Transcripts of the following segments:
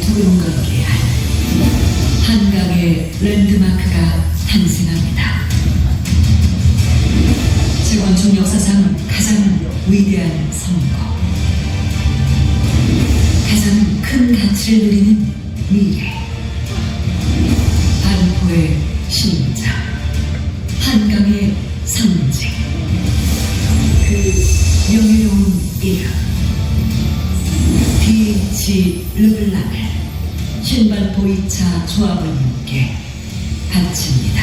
두근거리게 한 한강의 랜드마크가 탄생합니다. 재건축 역사상 가장 위대한 선거, 가장 큰 가치를 누리는 미래, 반포의 심장, 한강의 상징, 그 명예로운 이름 D.G. 르블랑을 신반포 2차 조합원님께 바칩니다.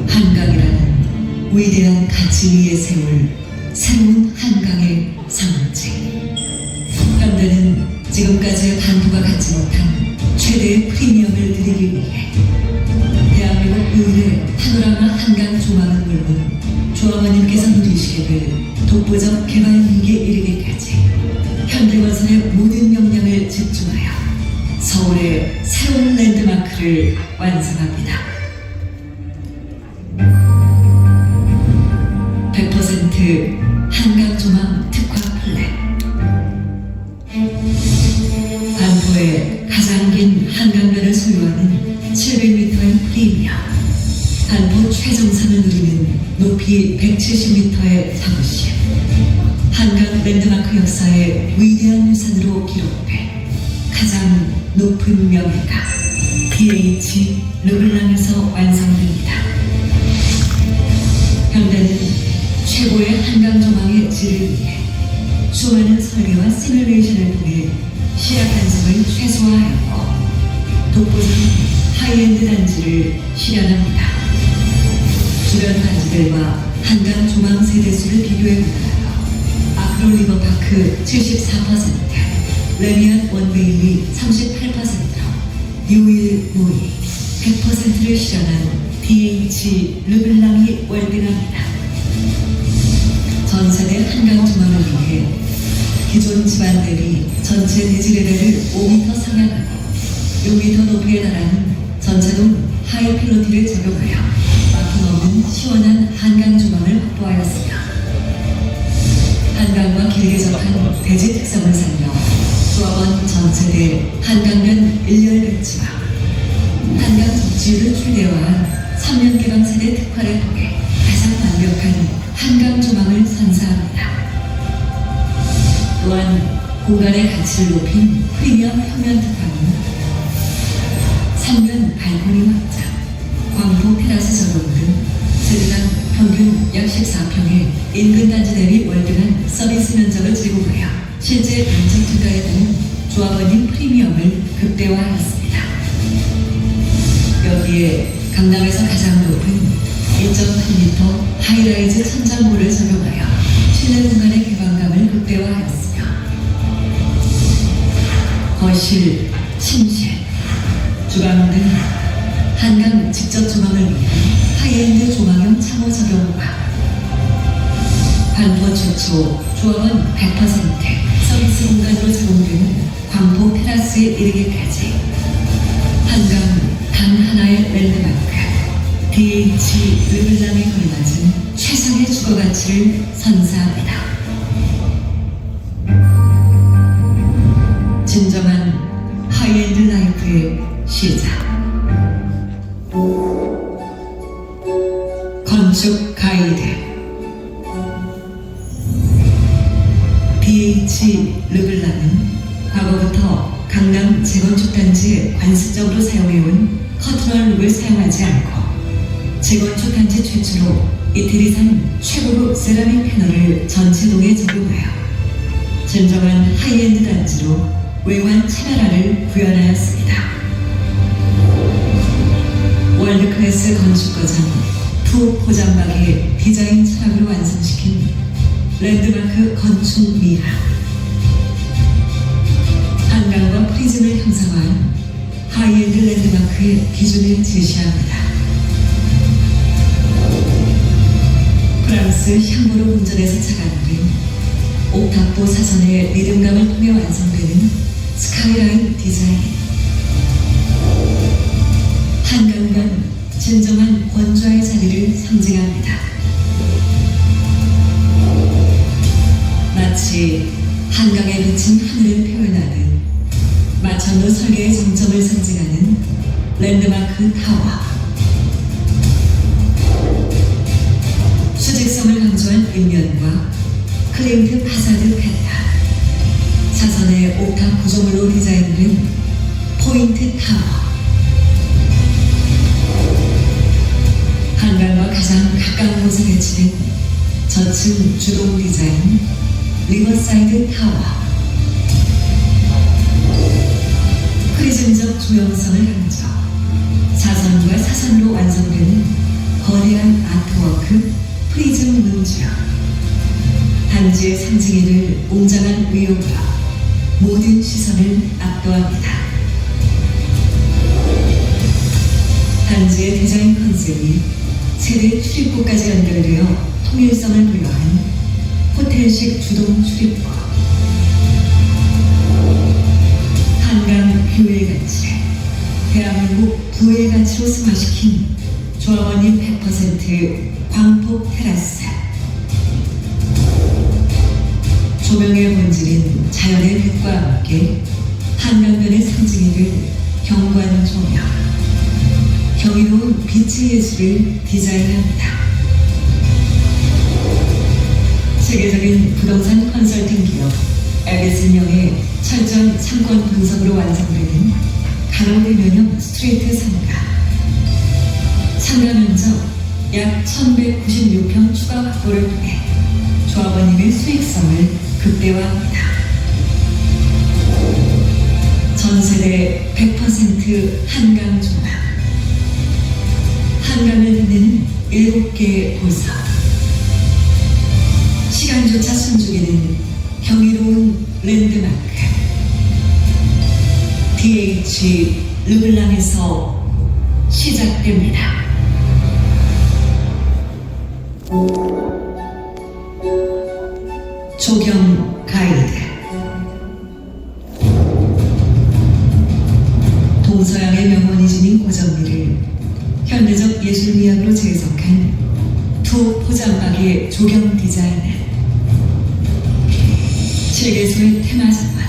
한강이라는 위대한 가치 위에 세울 새로운 한강의 상징. 현대는 지금까지 반도가 갖지 못한 최대의 프리미엄을 드리기 위해 대한민국 유일의 파노라마 한강 조망은 물론 조합원님께서 누리시게 될 독보적 개발 위기에 이르기까지 현대건설의 모든 역량을 집중하여 서울의 새로운 랜드마크를 완성합니다. 100% 한강 조망 특화 플랜. 반포의 가장 긴 한강변을 소유하는 700m의 프리미엄, 반포 최정상을 누리는 높이 170m의 사무실, 한강 랜드마크 역사의 위대한 유산으로 기록돼 가장 높은 명예가 D.G. 르블랑에서 완성됩니다. 현대는 최고의 한강 조망의 질을 위해 수많은 설계와 시뮬레이션을 통해 시야 간섭을 최소화하였고 독보적 하이엔드 단지를 실현합니다. 주변 단지들과 한강 조망 세대수를 비교해보면 아크로 리버파크 74%, 레미안 원베일리 38%로 뉴일 모이 100%를 실현한 D.G. 르블랑이 월등합니다. 전세대 한강 조망을 위해 기존 집안 대비 전체 대지 레벨을 5m 상향하고 6m 높이에 달하는 전체동 하이필로티를 적용하여 막힘없는 시원한 한강 조망을 확보하였으며 한강과 길게 접한 대지 특성을 살려 조합원 전세대 한강변 일렬 배치와 한강 적지율을 최대화한 3년 개방 세대 특화를 통해 가장 완벽한 한강 조망을 선사합니다. 또한 공간의 가치를 높인 프리미엄 평면 특화는 3면 발코니 확장, 광포 테라스 적용 등 세대당 평균 약 14평의 인근 단지 대비 월등한 서비스 면적을 제공하여 실제 면적 증가에 따른 조합원님 프리미엄을 극대화하였습니다. 여기에 강남에서 가장 높은 1.8m 하이라이즈 천장고를 적용하여 실내 공간의 개방감을 극대화하였으며 거실, 침실, 주방 등 한강 직접 조망을 위한 하이엔드 조망형 창호 적용과 반포 최초 조합원 100% 서비스 공간으로 제공되는 광포 테라스에 이르기까지 한강 단 하나의 랜드마크 D.G. 르블랑에 걸맞은 최상의 주거 가치를 선사합니다. 진정한 하이엔드 라이프의 시작. 건축 가이드 D.G. 르블랑은 과거부터 강남 재건축 단지에 관습적으로 사용해온 커트널 룩을 사용하지 않고 재건축 단지 최초로 이태리산 최고급 세라믹 패널을 전체 동에 적용하여 진정한 하이엔드 단지로 외관 차별화를 구현하였습니다. 월드클래스 건축거장 푸 포장박의 디자인 철학으로 완성시킨 랜드마크 건축 미학, 한강과 프리즘을 형상화한 하이엔드 랜드마크의 기준을 제시합니다. 프랑스 향보로 운전에서 착안된 옥탑보 사선의 리듬감을 통해 완성되는 스카이라인 디자인, 한강변 진정한 원조의 자리를 상징하는 윗면과 클린트 파사드 페타, 사선의 옥탑 구조물로 디자인된 포인트 타워, 한강과 가장 가까운 곳에 배치된 저층 주동 디자인 리버사이드 타워, 프리즘적 조형성을 강조, 사선과 사선으로 완성되는 거대한 아트워크 프리즘 문주, 단지의 상징이 될 웅장한 의욕으로 모든 시선을 압도합니다. 단지의 디자인 컨셉이 세대 출입구까지 연결되어 통일성을 부여한 호텔식 주동 출입구, 한강 뷰의 가치, 대한민국 부의 가치로 승화시킨 조합원님 100% 광폭 테라스, 조명의 본질인 자연의 빛과 함께 한강변의 상징이 될 경관 조명, 경이로운 빛의 예술을 디자인합니다. 세계적인 부동산 컨설팅 기업 에비슨영의 철저한 상권 분석으로 완성되는 가로대면형 스트리트 상가, 상가 면적 약 1196평 추가 확보를 통해 조합원님의 수익성을 극대화합니다. 전세대 100% 한강 조망, 한강을 빛내는 7개의 보석, 시간조차 숨죽이는 경이로운 랜드마크, DH 르블랑에서 시작됩니다. 조경 가이드, 동서양의 명원이 지닌 고정리를 현대적 예술미학으로 재해석한 두 포장박의 조경 디자인은 7개소의 테마정원,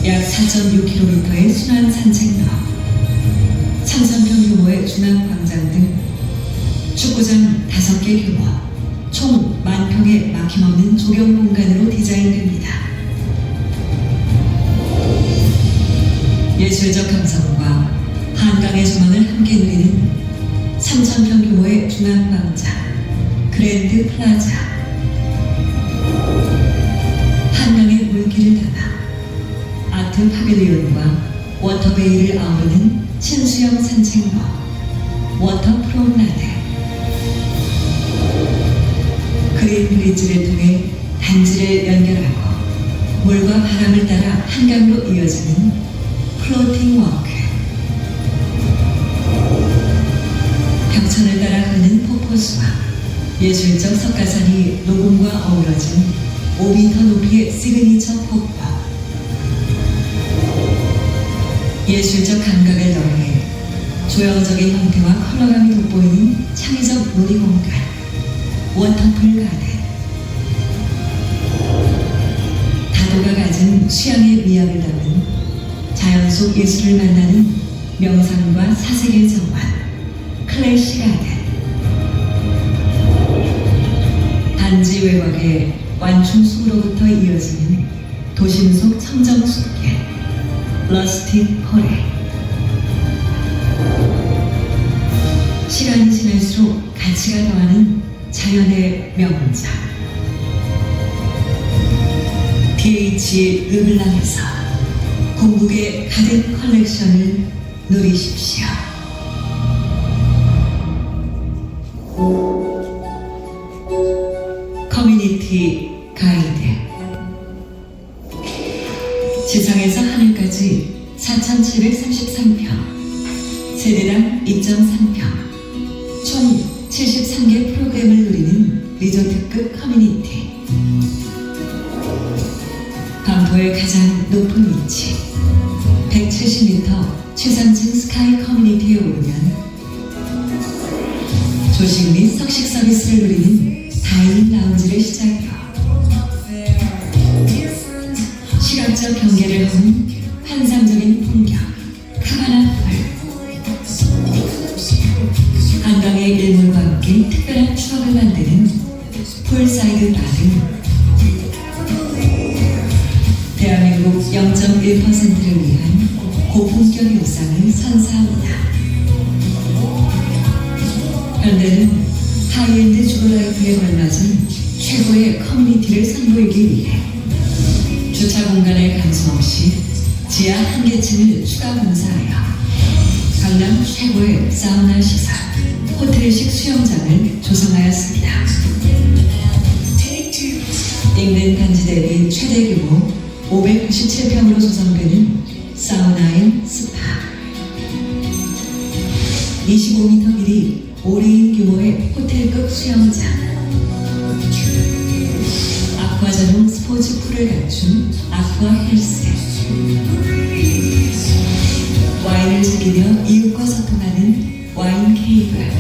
약 4.6km의 순환 산책로, 3,000평 규모의 중앙광장 등 축구장 5개 규모 총 10,000평의 막힘없는 조경 공간으로 디자인됩니다. 예술적 감성과 한강의 조망을 함께 누리는 3,000평 규모의 중앙광장 그랜드 플라자, 한강의 물길을 담아 아트 파빌리온과 워터베이를 아우르는 친수형 산책로 워터 프롬나드, 그린 브리지를 통해 단지를 연결하고 물과 바람을 따라 한강으로 이어지는 플로팅 워크, 벽천을 따라 흐르는 폭포수와 예술적 석가산이 녹음과 어우러진 5m 높이의 시그니처 폭포, 예술적 감각을 더해 조형적인 형태와 컬러감이 돋보이는 창의적 놀이공간 워터풀 가든, 다도가 가진 취향의 미학을 담은 자연 속 예술을 만나는 명상과 사색의 정원 클래시 가든, 단지 외곽의 완충숲으로부터 이어지는 도심 속 청정숲길 러스틱 포레, 시간이 지날수록 가치가 더하는 자연의 명작 DH 르블랑에서 궁극의 가든 컬렉션을 누리십시오. 커뮤니티 가이드, 지상에서 하늘까지 4,733평, 세대당 2.3평, 총 73개 프로그램을 누리는 리조트급 커뮤니티, 반포의 가장 높은 위치 170m 최상층 스카이 커뮤니티에 오르면 조식 및 석식 서비스를 누리는 다이닝 라운지를 시작으로 시각적 경계를 허문 환상적인 풍경 카바나풀, 한강의 일몰과 함께 특별한 추억을 만드는 풀사이드 바등 대한민국 0.1%를 위한 고품격 일상을 선사합니다. 현대는 하이엔드 주거라이프에 걸맞은 최고의 커뮤니티를 선보이기 위해 주차 공간의 감소 없이 지하 한 개층을 추가 공사하여 강남 최고의 사우나 시설, 호텔식 수영장을 조성하였습니다. 인근 단지 대비 최대 규모 597평으로 조성되는 사우나 앤 스파, 25m 길이 5레인 규모의 호텔급 수영장, 아쿠아 전용 스포츠 풀을 갖춘 아쿠아 헬스, 와인을 즐기며 이웃과 소통하는 와인 케이블,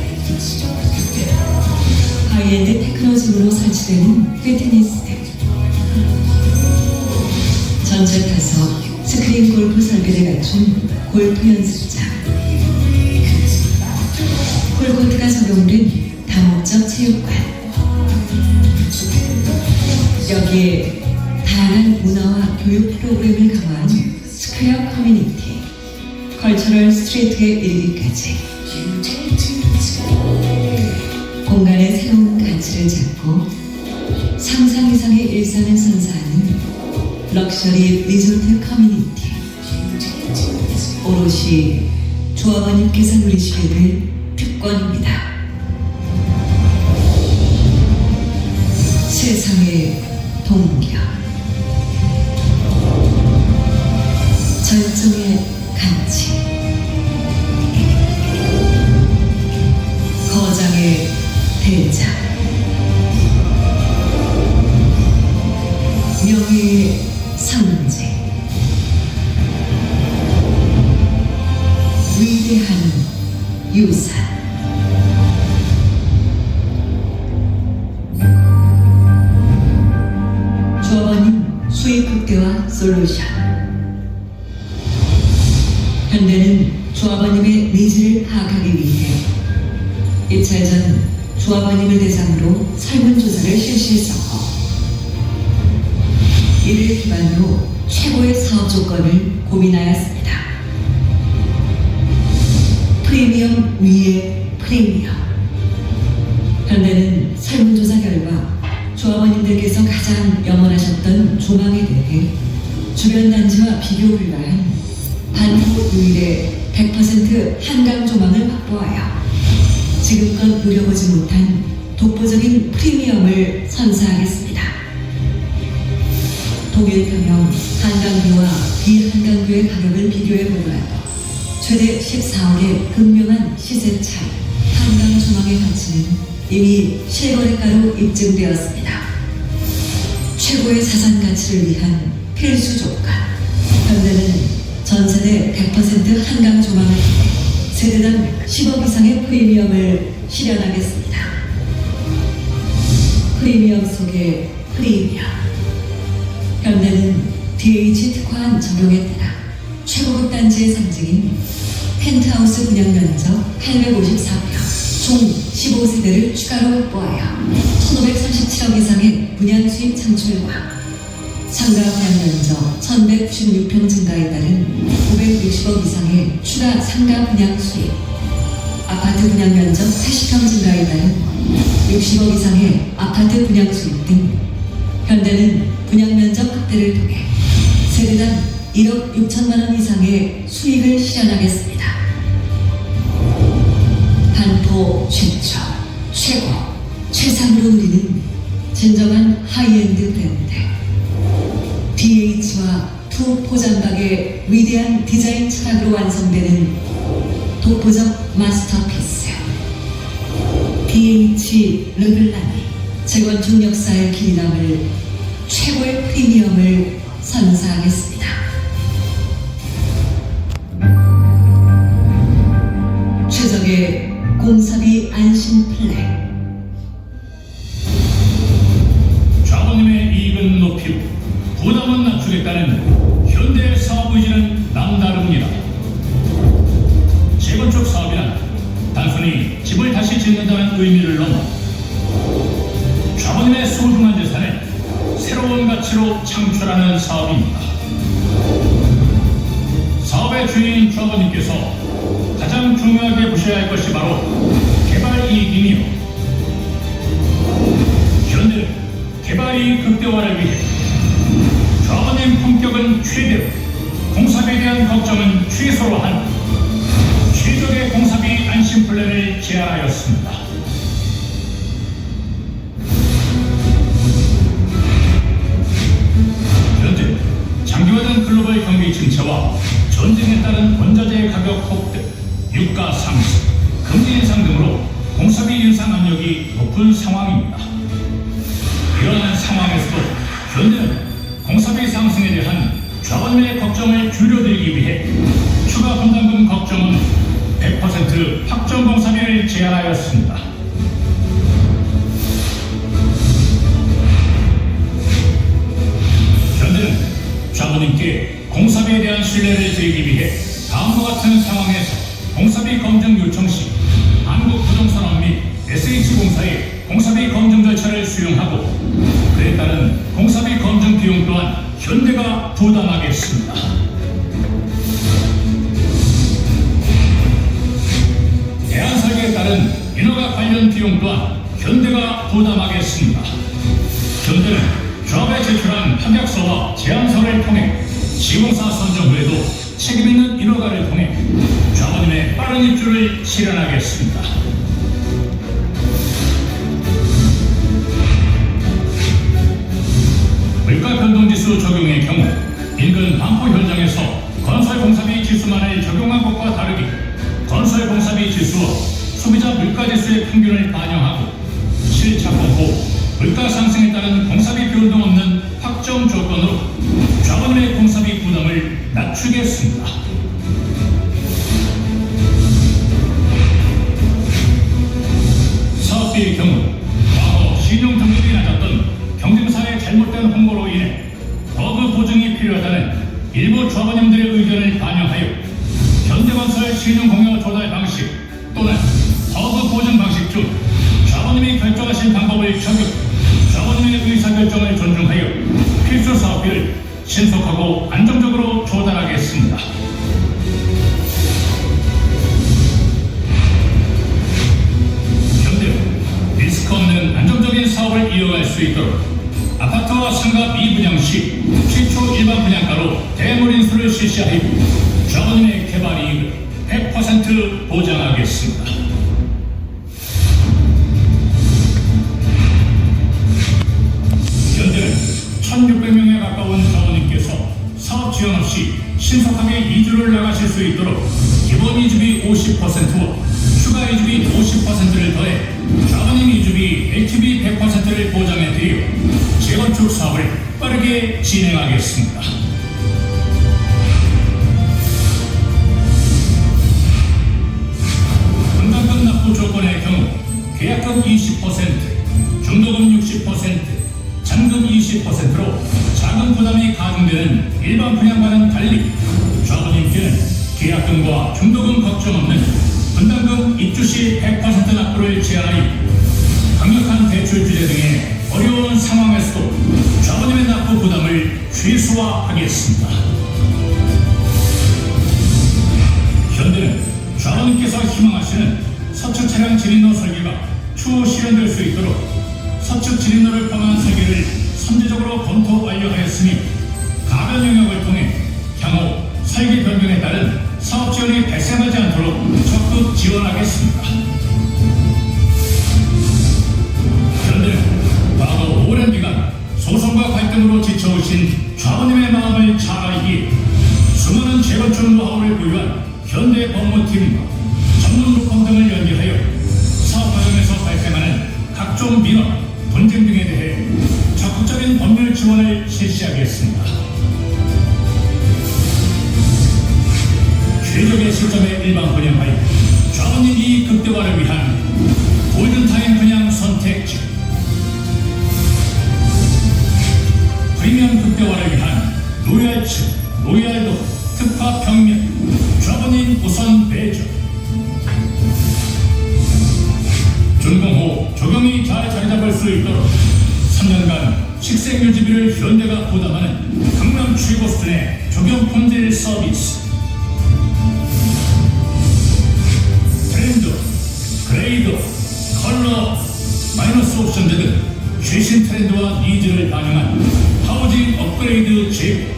하이엔드 테크노짐으로 설치되는 피트니스들, 전체 타석 스크린 골프 설비를 갖춘 골프 연습장, 풀코트가 적용된 다목적 체육관, 여기에 다양한 문화와 교육 프로그램을 강화한 스퀘어 커뮤니티, 컬처럴 스트리트에 이르기까지 공간의 새로운 가치를 찾고 상상 이상의 일상을 선사하는 럭셔리 리조트 커뮤니티, 오롯이 조합원님께서 누리시게 될 특권입니다. 세상의 동경, 절정의 가치, 거장의 대장, 명예의 상징, 위대한 유산. 조합원님 수익 극대화 솔루션. 현대는 조합원님의 니즈를 파악하기 위해 입찰 전 조합원님을 대상으로 설문조사를 실시했었고, 이를 기반으로 최고의 사업 조건을 고민하였습니다. 프리미엄 위에 프리미엄. 현대는 설문조사 결과 조합원님들께서 가장 염원하셨던 조망에 대해 주변 단지와 비교 불가한 반포 유일의 100% 한강 조망을 확보하여 지금껏 누려보지 못한 독보적인 프리미엄을 선사하겠습니다. 동일평형 한강뷰와 비한강뷰의 가격을 비교해 보더라도 최대 14억의 극명한 시세 차이, 한강 조망의 가치는 이미 실거래가로 입증되었습니다. 최고의 자산 가치를 위한 필수 조건. 현대는 전세대 100% 한강 조망을 통해 세대당 10억 이상의 프리미엄을 실현하겠습니다. 프리미엄 속의 프리미엄. 현대는 DH 특화한 적용에 따라 최고급 단지의 상징인 펜트하우스 분양 면적 854평, 총 15세대를 추가로 확보하여 1,537억 이상의 분양 수입 창출과 상가 분양 면적 1,196평 증가에 따른 560억 이상의 추가 상가 분양 수입, 아파트 분양 면적 80평 증가에 따른 60억 이상의 아파트 분양 수입 등 현대는 분양 면적 확대를 통해 세대당 1억 6천만 원 이상의 수익을 실현하겠습니다. 반포 최초, 최고, 최상으로 누리는 진정한 하이엔드 브랜드 DH와 투 포장박의 위대한 디자인 철학으로 완성되는 독보적 마스터피스 DH 르블랑이 재건축 역사의 길이 남을 최고의 프리미엄을 선사하겠습니다. 최적의 공사비 안심 플랜. 좌원님의 이익은 높이고 부담은 낮추겠다는 현대의 사업 의지는 남다릅니다. 재건축 사업이란 단순히 집을 다시 짓는다는 의미를 넘어 좌원님의 가치로 창출하는 사업입니다. 사업의 주인인 조합원님께서 가장 중요하게 보셔야 할 것이 바로 개발 이익이며, 현재는 개발 이익 극대화를 위해 조합원님 품격은 최대로, 공사비에 대한 걱정은 최소로 한 최적의 공사비 안심 플랜을 제안하였습니다. 현재 장기화된 글로벌 경기 침체와 전쟁에 따른 원자재 가격 폭등, 유가 상승, 금리 인상 등으로 공사비 인상 압력이 높은 상황입니다. 이러한 상황에서도 현재는 공사비 상승에 대한 조합원의 걱정을 줄여들기 위해 추가 분담금 걱정은 100% 확정 공사비를 제한하였습니다. 현재는 조합원님께 공사비에 대한 신뢰를 드리기 위해 다음과 같은 상황에서 공사비 검증 요청 시 한국부동산업 및 SH공사의 공사비 검증 절차를 수용하고, 그에 따른 공사비 검증 비용 또한 현대가 부담하겠습니다. 대안 설계에 따른 인허가 관련 비용 또한 현대가 부담하겠습니다. 현대는 조합에 제출한 합약서와 제안서를 통해 시공사 선정 후에도 책임있는 인허가를 통해 조합원님의 빠른 입주를 실현하겠습니다. 물가 변동지수 적용의 경우 인근 반포 현장에서 건설 공사비 지수만을 적용한 것과 다르게 건설 공사비 지수와 소비자 물가지수의 평균을 반영하고 실착공 후 물가 상승에 따른 공사비 변동 없는 확정 조건으로 조합원의 공사비 부담을 낮추겠습니다. 사업비의 경우 과거 신용 등급이 낮았던 경쟁사의 잘못된 홍보로 인해 버그 보증이 필요하다는 일부 조합원님들의 의견을 반영하여 현대건설 신용공여 조달 방식 또는 버그 보증 방식 중 조합원님이 결정하신 방법을 적용, 조합원님의 의사결정을 존중하여 필수 사업비를 신속하고 안정적으로 조달하겠습니다. 현대는 리스크 없는 안정적인 사업을 이어갈 수 있도록 아파트와 상가 미분양 시 최초 일반 분양가로 대물인수를 실시하여 조합원님의 개발 이익을 100% 보장하겠습니다. 현재는 1,600명에 가까운 조합원님께서 사업 지원 없이 신속하게 이주를 나가실 수 있도록 기본 이주비 50%와 추가 이주비 50%를 더해 조합원님 이주비 LTV 100%를 보장해드리고 재건축 사업을 빠르게 진행하겠습니다. 분담금 납부 조건의 경우 계약금 20%, 중도금 60%, 잔금 20%로 자금 부담이 가중되는 일반 분양과는 달리 조합원님께는 계약금과 중도금 걱정 없는 분담금 입주 시 100% 납부를 제한하여 강력한 대출 규제 등의 어려운 상황에서도 조합원님의 납부 부담을 최소화하겠습니다. 현대는 조합원님께서 희망하시는 서측 차량 진입로 설계가 추후 실현될 수 있도록 서측 진입로를 포함한 설계를 선제적으로 검토 완료하였으니 가변 영역을 통해 향후 설계 변경에 따른 사업 지원이 발생하지 않도록 적극 지원하겠습니다. 현대는 과거 오랜 기간 소송과 갈등으로 지쳐오신 조합원님의 마음을 잘 알기에 수많은 재건축 노하우를 보유한 현대 법무팀과 전문 로펌 등을 연계하여 사업 과정에서 발생하는 각종 민원, 분쟁 등에 대해 적극적인 법률 지원을 실시하겠습니다. 최적의 시점에 일반 분양하여 조합원님 이익 극대화를 위한 골든타임 분양 선택지, 프리미엄 극대화를 위한 로얄층, 로얄도, 특화 평면, 조합원님 우선 배정, 준공 후 조경이 잘 자리 잡을 수 있도록 3년간 식생 유지비를 현대가 부담하는 강남 최고 수준의 조경 품질 서비스. 트렌드, 그레이드, 컬러, 마이너스 옵션 등은 최신 트렌드와 니즈를 반영한 하우징 업그레이드 제공.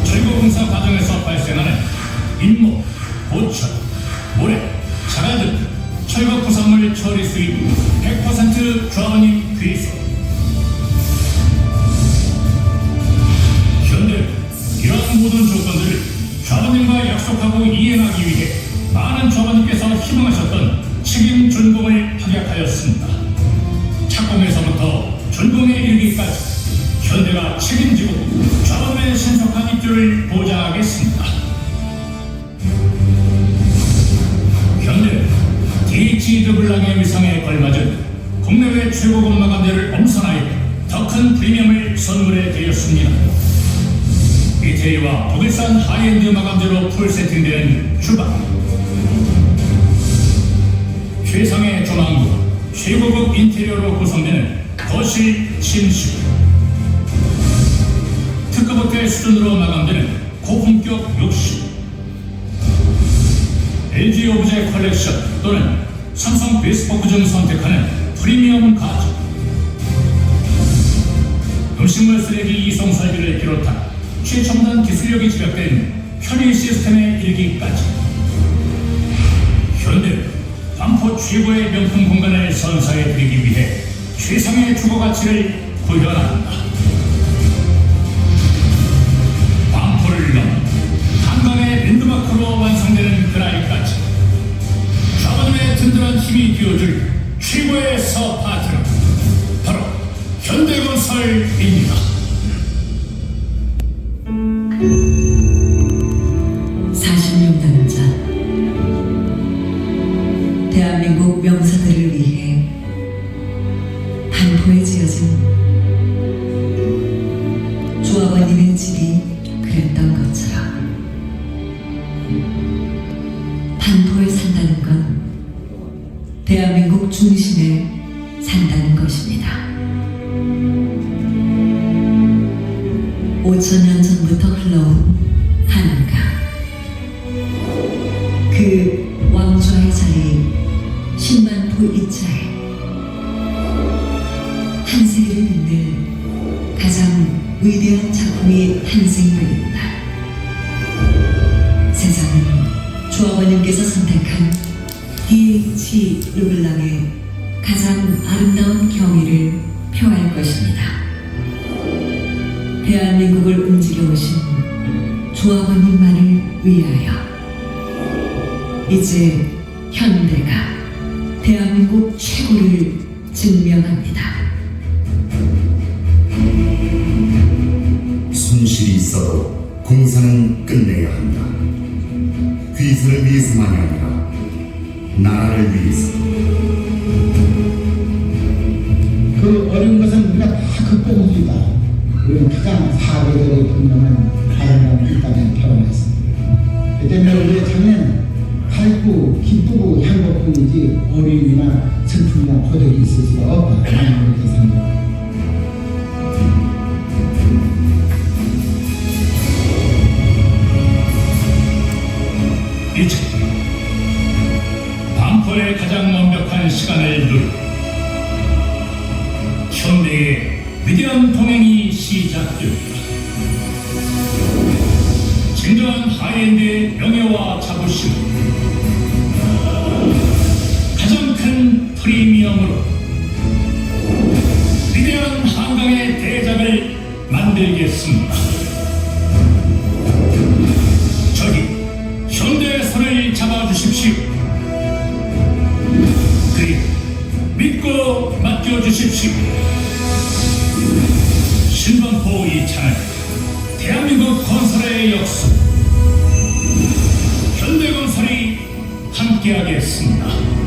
철거공사 과정에서 발생하는 인목, 고철, 모래, 자갈 등 철거 부산물 처리 수입 100% 좌원인 귀속. 현대 이러한 모든 조건들을 좌원님과 약속하고 이행하기 위해 많은 좌원님께서 희망하셨던 책임 준공을 확약하였습니다. 착공에서부터 준공에 이르기까지 현대가 책임지고 좌원의 신속한 입주를 보장하겠습니다. 현대 DH 르블랑의 위상에 걸맞은 국내외 최고급 마감재를 엄선하여 더 큰 프리미엄을 선물해 드렸습니다. 이태리와 독일산 하이엔드 마감재로 풀 세팅된 주방, 최상의 조망과 최고급 인테리어로 구성되는 거실, 침실, 특급 호텔 수준으로 마감되는 고품격 욕실, LG 오브제 컬렉션 또는 삼성 베스포크 중 선택하는 프리미엄 가전, 음식물 쓰레기 이송 설비를 비롯한 최첨단 기술력이 집약된 편의 시스템에 이르기까지 현대 반포 최고의 명품 공간을 선사해드리기 위해 최상의 주거 가치를 구현한다. 반포를 넘어 한강의 랜드마크로 완성되는 그날까지 좌원의 든든한 힘이 되어줄 최고의 사업 파트너, 바로 현대건설입니다. 46년 전 대한민국 명사들을 위해 반포에 지어진 조합원님의 집이 그랬던 것처럼 반포에 산다는 건 대한민국 중심에 산다는 것입니다. 5,000년 전부터 흘러온 한강, 그 왕좌의 자리 10만포 이차에 한 세기를 빛낼 가장 위대한 작품이 탄생되는 날, 세상은 조합원님께서 선택한 DH 르블랑의 가장 아름다운 경의를 표할 것입니다. 대한민국을 움직여오신 조합원님만을 위하여 이제 현대가 대한민국 최고를 증명합니다. 손실이 있어도 공사는 끝내야 한다. 귀선을 위해서만이 아니라 나라를 위해서. 그 어려운 것은 우리가 다 극복합니다. 우리는 가장 사회적으로 분명한 아름다움이 있다는 결혼했습니다. 그 때문에 우리의 장래는 밝고 기쁘고 행복뿐이지 어려움이나 슬픔이나 고독이 있을 수가 없다. 나는 그렇게 생각합니다. 이제 반포의 가장 완벽한 시간을 누리 현대의 위대한 동행이 시작됩니다. 진정한 하이엔드의 명예와 자부심, 가장 큰 프리미엄으로 위대한 한강의 대작을 만들겠습니다. 저기 현대의 손을 잡아주십시오. 그리고 믿고 맡겨주십시오. 신반포 이찬을 대한민국 건설의 역사, 현대건설이 함께하겠습니다.